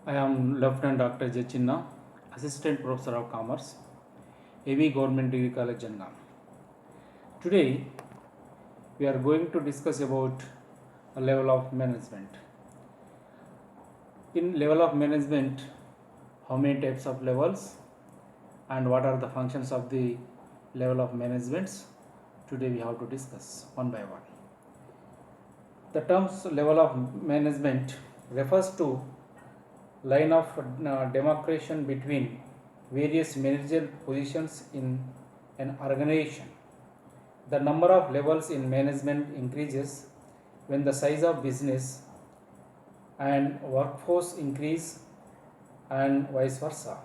I am Lieutenant Dr. J. Chinna, Assistant Professor of Commerce, AV Government Degree College, Jangam. Today, we are going to discuss about a level of management. In level of management, how many types of levels and what are the functions of the level of managements? Today, we have to discuss one by one. The terms level of management refers to line of demarcation between various managerial positions in an organization. The number of levels in management increases when the size of business and workforce increase and vice versa.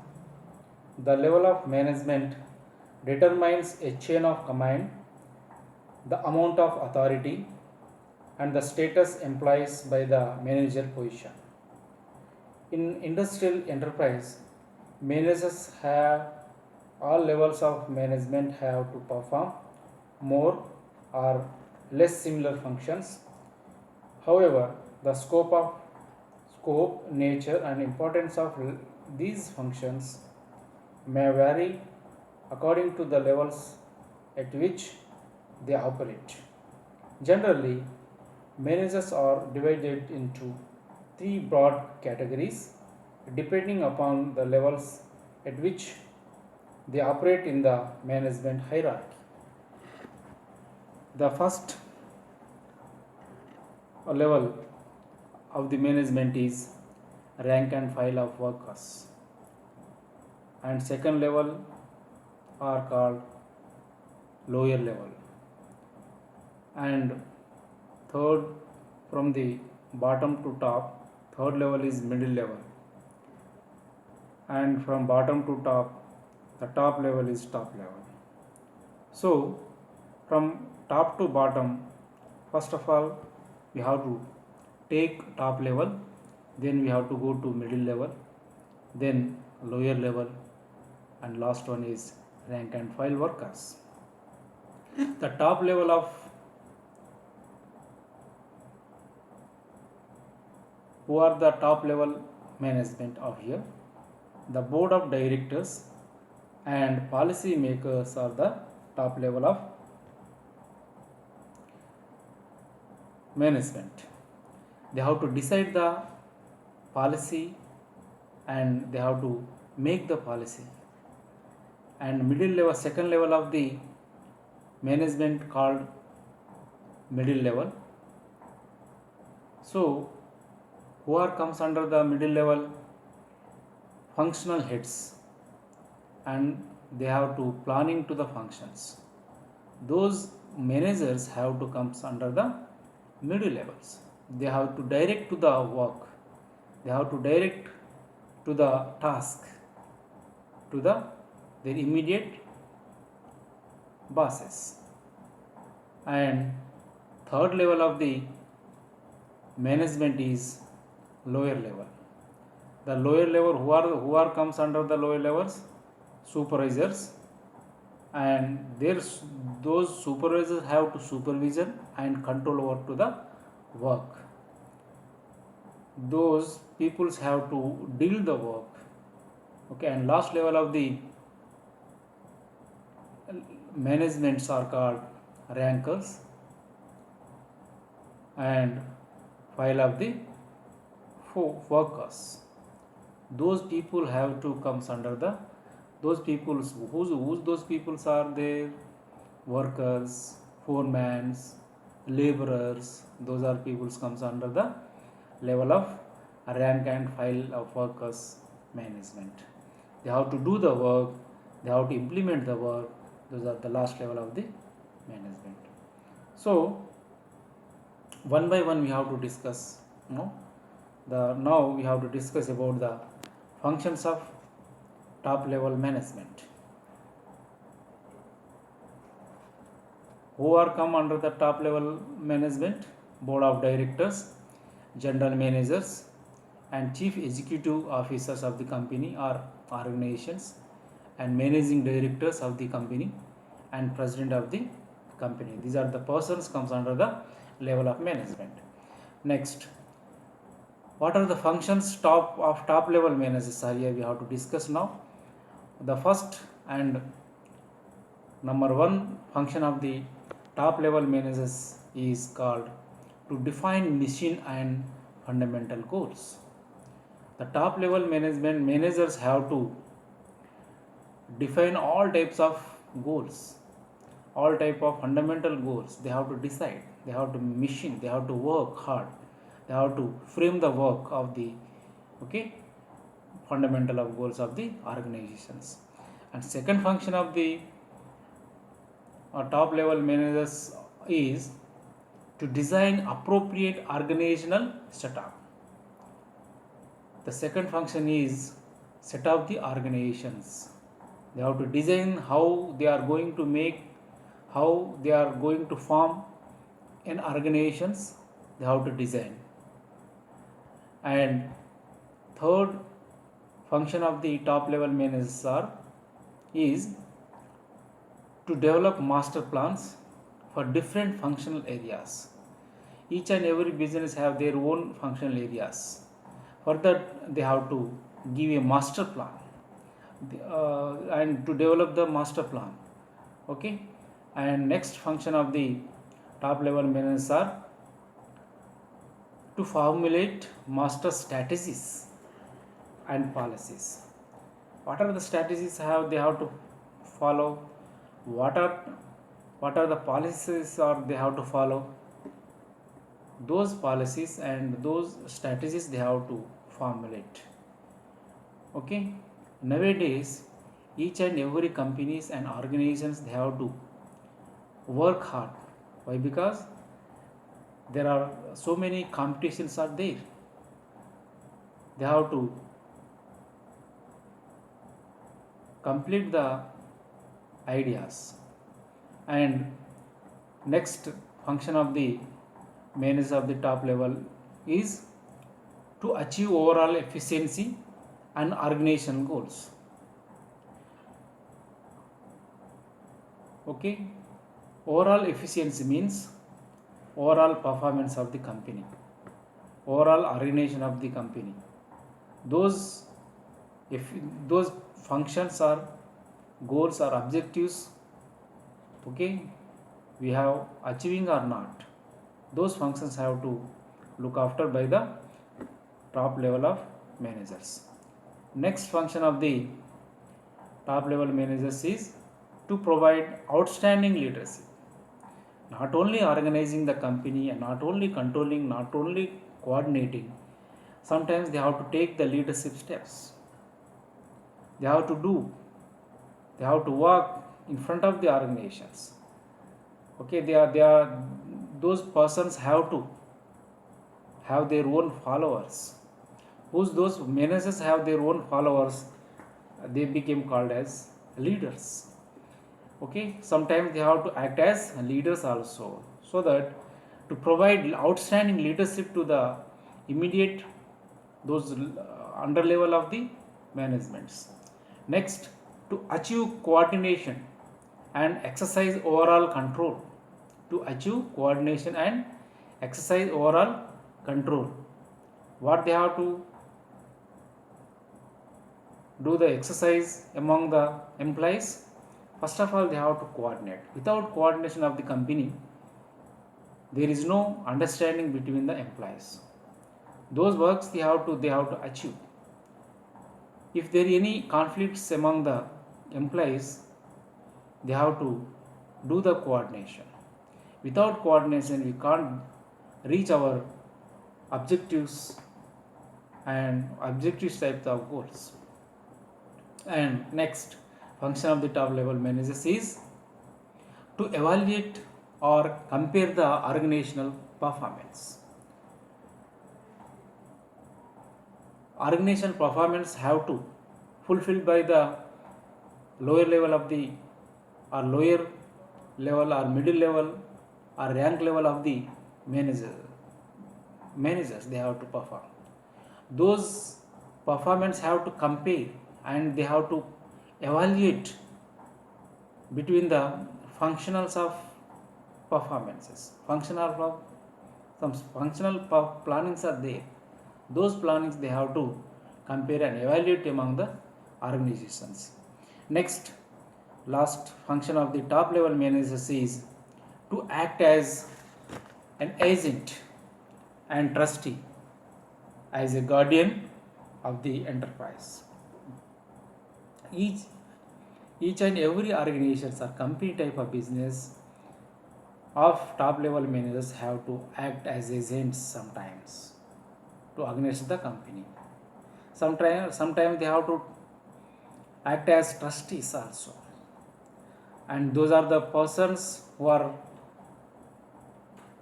The level of management determines a chain of command, the amount of authority, and the status employees by the manager position. In industrial enterprise, managers have all levels of management have to perform more or less similar functions. However, the scope, nature, and importance of these functions may vary according to the levels at which they operate. Generally, managers are divided into three broad categories depending upon the levels at which they operate in the management hierarchy. The first level of the management is rank and file of workers, and second level are called lower level, and third from the bottom to top, third level is middle level, and from bottom to top, the top level is top level. So from top to bottom, first of all we have to take top level, then we have to go to middle level, then lower level, and last one is rank and file workers. The top level of who are the top level management of here? The board of directors and policy makers are the top level of management. They have to decide the policy and they have to make the policy. And middle level, second level of the management called middle level. So who are comes under the middle level? Functional heads, and they have to planning to the functions. Those managers have to come under the middle levels. They have to direct to the work, they have to direct to the task to their immediate bosses. And third level of the management is lower level. The lower level, who are comes under the lower levels? Supervisors, and those supervisors have to supervision and control over to the work. Those peoples have to deal the work. Okay, and last level of the managements are called rankers and file of the workers. Those people have to comes under the those people who's those peoples are there? Workers, foremen, laborers. Those are peoples comes under the level of rank and file of workers management. They have to do the work, they have to implement the work. Those are the last level of the management. So one by one we have to discuss. Now we have to discuss about the functions of top level management. Who are come under the top level management? Board of directors, general managers, and chief executive officers of the company or organizations, and managing directors of the company and president of the company. These are the persons comes under the level of management. Next, What are the functions top level managers are here we have to discuss now. The first and number one function of the top level managers is called to define mission and fundamental goals. The top level managers have to define all types of goals, all type of fundamental goals. They have to decide, they have to mission, they have to work hard, they have to frame the work of the fundamental of goals of the organizations. And second function of the top level managers is to design appropriate organizational setup. The second function is set up the organizations. They have to design how they are going to make, how they are going to form an organizations. They have to design. And third function of the top level managers is to develop master plans for different functional areas. Each and every business have their own functional areas. For that, they have to give a master plan and to develop the master plan. Okay. And next function of the top level managers are to formulate master strategies and policies. What are the strategies they have to follow? What are the policies they have to follow? Those policies and those strategies they have to formulate. Okay. Nowadays, each and every companies and organizations they have to work hard. Why? Because there are so many competitions are there. They have to complete the ideas. And next function of the managers of the top level is to achieve overall efficiency and organizational goals. Okay. Overall efficiency means overall performance of the company, overall organization of the company. Those functions or goals or objectives, okay, we have achieving or not, those functions have to look after by the top level of managers. Next function of the top level managers is to provide outstanding leadership, not only organizing the company and not only controlling, not only coordinating. Sometimes they have to take the leadership steps. They have to walk in front of the organizations. Okay, they are those persons have to have their own followers. Those managers have their own followers, they became called as leaders. Okay, sometimes they have to act as leaders also, so that to provide outstanding leadership to the immediate those under level of the managements. Next, to achieve coordination and exercise overall control. To achieve coordination and exercise overall control, what they have to do the exercise among the employees? First of all, they have to coordinate. Without coordination of the company, there is no understanding between the employees. Those works they have to achieve. If there are any conflicts among the employees, they have to do the coordination. Without coordination, we can't reach our objectives and objectives types of goals. And next function of the top level managers is to evaluate or compare the organizational performance. Organizational performance have to fulfilled by the lower level of the or lower level or middle level or rank level of the managers they have to perform. Those performance have to compare and they have to evaluate between the functionals of performances. Some functional plannings are there. Those plannings they have to compare and evaluate among the organizations. Next, last function of the top level managers is to act as an agent and trustee, as a guardian of the enterprise. Each, each and every organizations or company type of business of top level managers have to act as agents sometimes to organize the company. Sometimes they have to act as trustees also, and those are the persons who are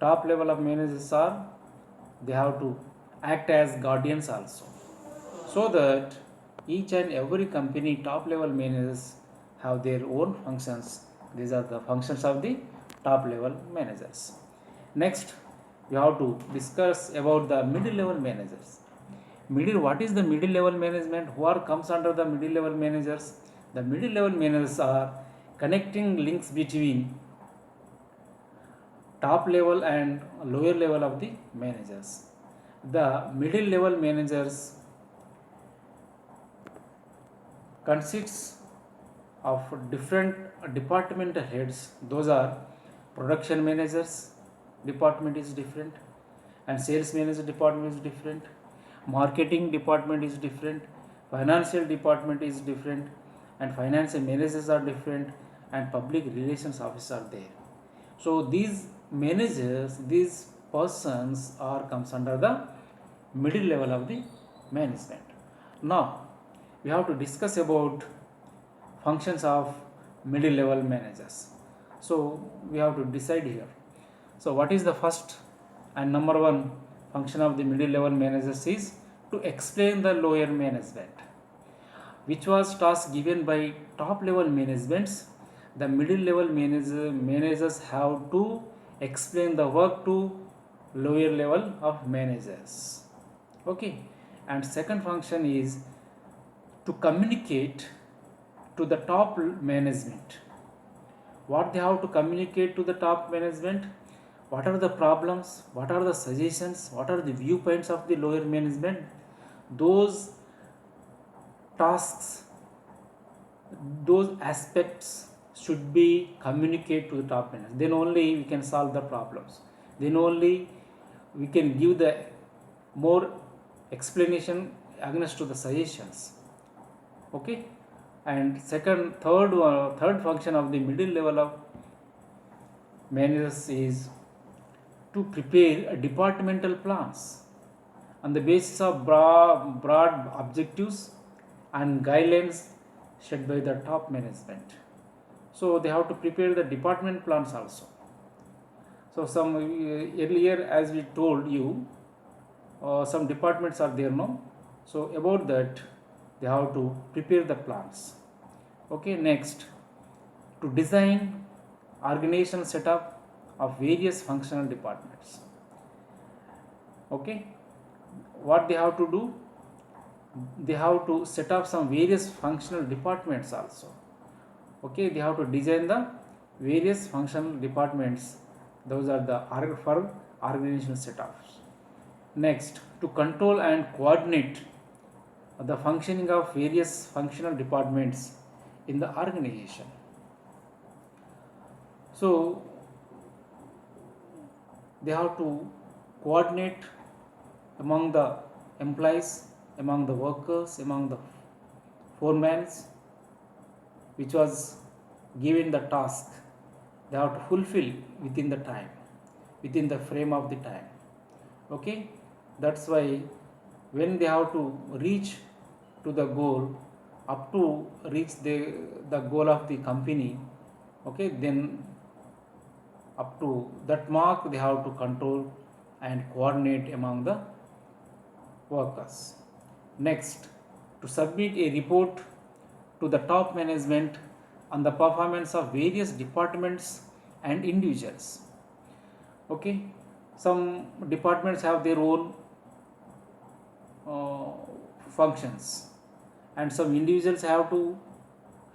top level of managers are, they have to act as guardians also, so that each and every company top level managers have their own functions. These are the functions of the top level managers. Next, we have to discuss about the middle level managers. What is the middle level management? Who are comes under the middle level managers? The middle level managers are connecting links between top level and lower level of the managers. The middle level managers consists of different departmental heads. Those are production managers department is different, and sales manager department is different, marketing department is different, financial department is different, and financial managers are different, and public relations officers are there. So these managers, these persons are comes under the middle level of the management. Now we have to discuss about functions of middle level managers. So we have to decide here. So what is the first and number one function of the middle level managers is to explain the lower management, which was task given by top level managements. The middle level managers have to explain the work to lower level of managers. Okay, and second function is to communicate to the top management. What they have to communicate to the top management? What are the problems? What are the suggestions? What are the viewpoints of the lower management? Those tasks, those aspects should be communicated to the top management. Then only we can solve the problems. Then only we can give the more explanation against to the suggestions. Okay, and third function of the middle level of managers is to prepare departmental plans on the basis of broad objectives and guidelines set by the top management. So they have to prepare the department plans also. So some earlier, as we told you, some departments are there now. So about that, they have to prepare the plans. Okay, next, to design organizational setup of various functional departments. Okay, what they have to do? They have to set up some various functional departments also. Okay, they have to design the various functional departments. Those are the for organizational setups. Next, to control and coordinate the functioning of various functional departments in the organization. So they have to coordinate among the employees, among the workers, among the foremen, which was given the task. They have to fulfill within the time, within the frame of the time. Okay, that's why when they have to reach to the goal, up to reach the goal of the company, okay, then up to that mark they have to control and coordinate among the workers. Next, to submit a report to the top management on the performance of various departments and individuals. Okay, some departments have their own functions, and some individuals have to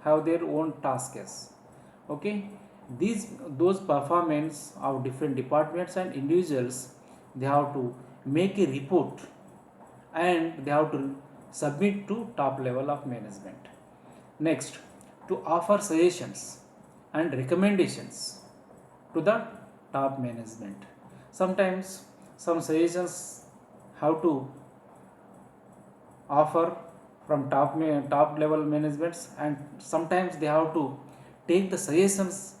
have their own tasks. Okay, those performance of different departments and individuals, they have to make a report and they have to submit to top level of management. Next, to offer suggestions and recommendations to the top management. Sometimes some suggestions have to offer from top level managements, and sometimes they have to take the suggestions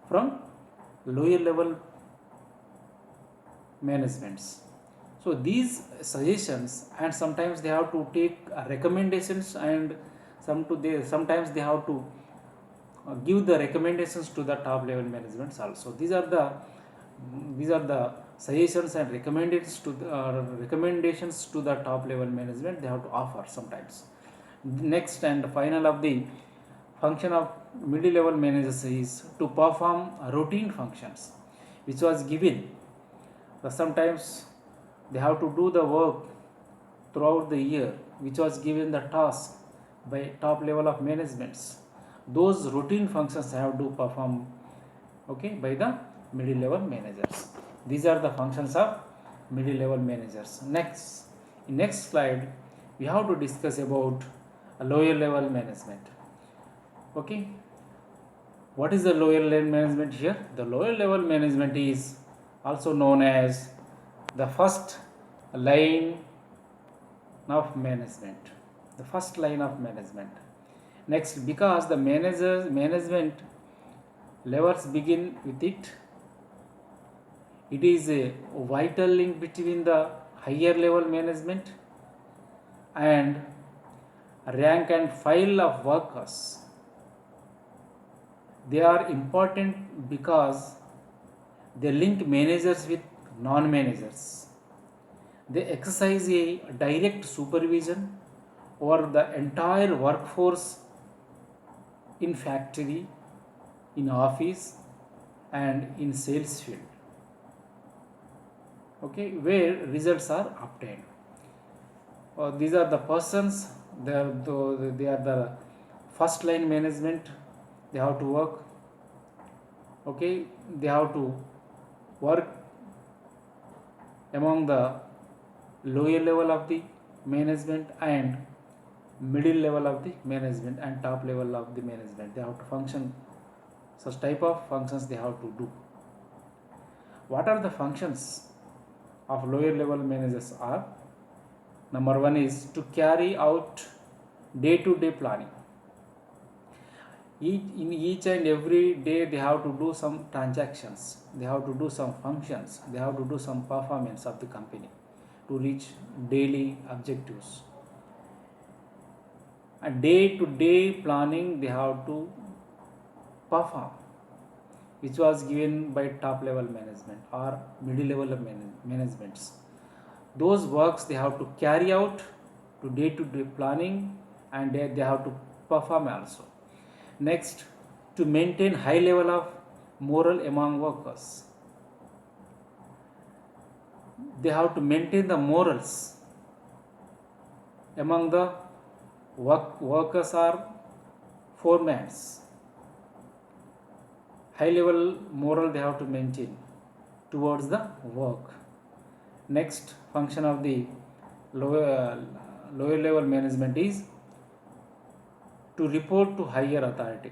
from lower level managements. So these suggestions, and sometimes they have to take recommendations, and sometimes they have to give the recommendations to the top level managements also. These are the suggestions and recommendations to the top level management they have to offer sometimes. Next and final of the function of middle level managers is to perform routine functions which was given. Sometimes they have to do the work throughout the year which was given the task by top level of managements. Those routine functions have to perform, okay, by the middle level managers. These are the functions of middle level managers. Next slide we have to discuss about a lower level management. Okay, what is the lower level management here? The lower level management is also known as the first line of management. The first line of management. Next, because the management levels begin with it, it is a vital link between the higher level management and rank and file of workers. They are important because they link managers with non-managers. They exercise a direct supervision over the entire workforce in factory, in office, and in sales field. Okay, where results are obtained. These are the persons. They are the first line management. They have to work. Okay, they have to work among the lower level of the management and middle level of the management and top level of the management. They have to function. Such type of functions they have to do. What are the functions of lower level managers are? Number one is to carry out day-to-day planning. In each and every day they have to do some transactions, they have to do some functions, they have to do some performance of the company to reach daily objectives. A day-to-day planning they have to perform, which was given by top level management or middle level of managements. Those works they have to carry out to day-to-day planning, and they have to perform also. Next, to maintain high level of moral among workers. They have to maintain the morals among the workers or foremans. High level moral they have to maintain towards the work. Next function of the lower level management is to report to higher authority.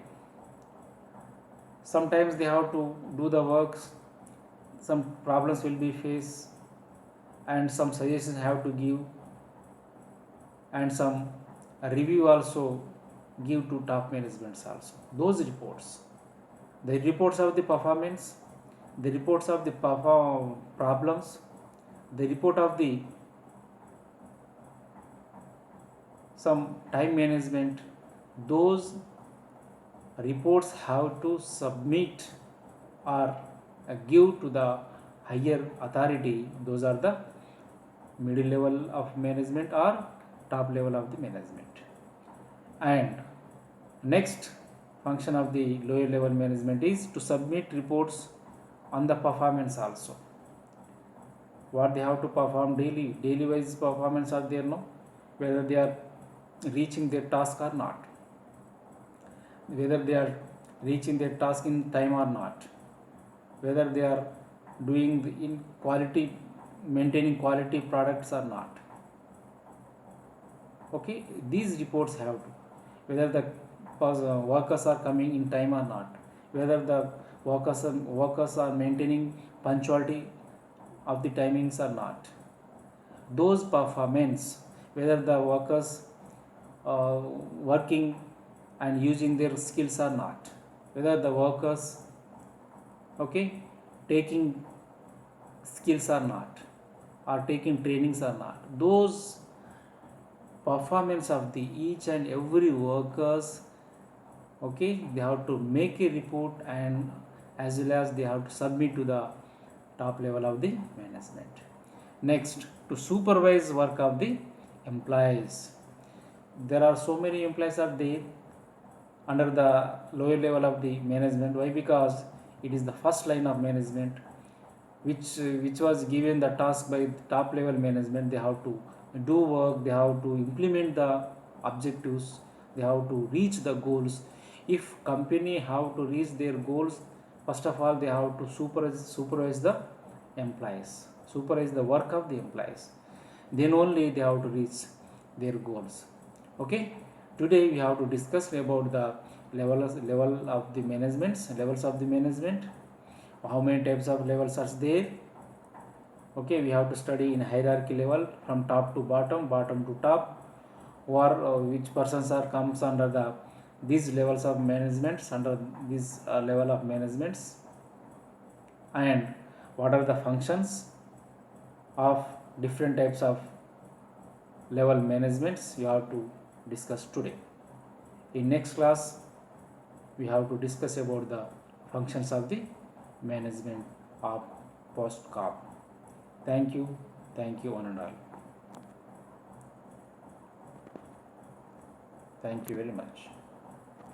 Sometimes they have to do the works, some problems will be faced, and some suggestions have to give, and some review also give to top managements also. Those reports, the reports of the performance, the reports of the problems, the report of the some time management, those reports have to submit or give to the higher authority. Those are the middle level of management or top level of the management. And next function of the lower level management is to submit reports on the performance also. What they have to perform daily wise performance are there, no, whether they are reaching their task or not, whether they are reaching their task in time or not, whether they are doing in quality, maintaining quality products or not. Okay, these reports have to, whether the workers are coming in time or not, whether the workers are maintaining punctuality of the timings or not, those performance, whether the workers working and using their skills or not, whether the workers, okay, taking skills or not, or taking trainings or not, those performance of the each and every workers, okay, they have to make a report, and as well as they have to submit to the top level of the management. Next, to supervise work of the employees. There are so many employees are there under the lower level of the management. Why? Because it is the first line of management, which was given the task by top level management. They have to do work, they have to implement the objectives, they have to reach the goals. If company have to reach their goals, first of all they have to supervise the employees, supervise the work of the employees, then only they have to reach their goals. Okay, today we have to discuss about the level of the managements, levels of the management, how many types of levels are there. Okay, we have to study in hierarchy level from top to bottom, bottom to top, or which persons are comes under the these levels of managements, under this level of managements, and what are the functions of different types of level managements we have to discuss today. In next class we have to discuss about the functions of the management of post COP. Thank you. Thank you one and all. Thank you very much.